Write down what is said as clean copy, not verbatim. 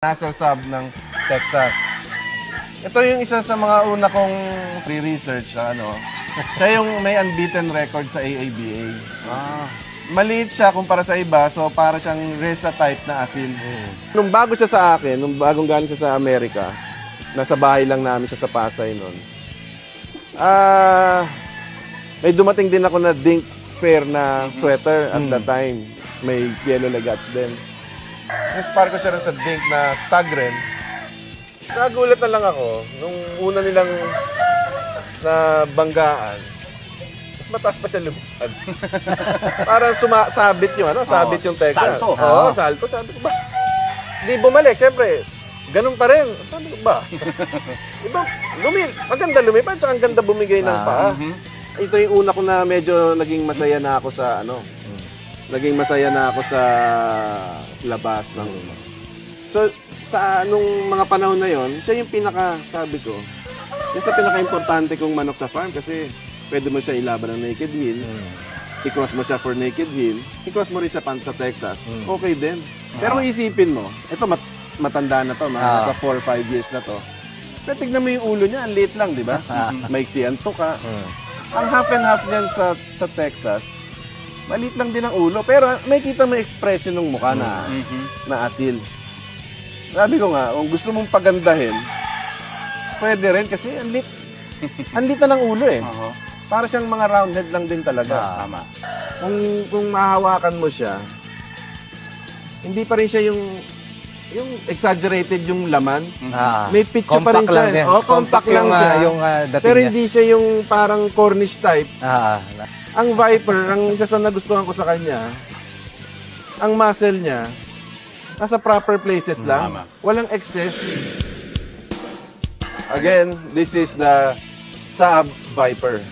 Nasal sub ng Texas. Ito yung isa sa mga una kong re-research sa ano. Siya yung may unbeaten record sa AABA. Maliit siya kumpara sa iba, so para siyang Reza type na asin. Nung bago siya sa akin, nung bagong galing siya sa Amerika, nasa bahay lang namin siya sa Pasay noon. May dumating din ako na Dink Fair na sweater at that time. May yellow legats din. Inspire ko siya rin sa Dink na Stagren. Nagulat na lang ako nung una nilang nabanggaan. Mas mataas pa siya lumipad. Parang sabit yung ano, sabit yung teka. Salto. Oo, salto. Sabi ko ba? Hindi bumalik, syempre. Ganun pa rin. Sabi ko ba? Iba, maganda lumipad, tsaka ang ganda bumigay ng paa. Ito yung una ko na medyo naging masaya na ako sa ano. Naging masaya na ako sa labas ng So, sa nung mga panahon na yon, siya yung sabi ko, yan sa pinaka-importante kong manok sa farm kasi pwede mo siya ilaban ng naked heel, i-cross mo siya for naked heel, i-cross mo rin siya sa Texas, okay din. Pero isipin mo, ito matanda na to, nasa 4 or 5 years na to. Pero tignan mo yung ulo niya, ang liit lang, di ba? Maiksi ang tuka. Ang half and half niyan sa Texas, maliit lang din ang ulo, pero may kita mo expression ng mukha na asil. Sabi ko nga, kung gusto mong pagandahin, pwede rin kasi ang lit na ng ulo eh. Para siyang mga round head lang din talaga. Tama. Kung mahawakan mo siya, hindi pa rin siya yung exaggerated yung laman. May picture pa rin siya. Compact lang siya. Pero hindi siya yung parang Cornish type. Ang Viper, ang isa sa nagustuhan ko sa kanya, ang muscle niya, nasa proper places lang. Walang excess. Again, this is the Saab Viper.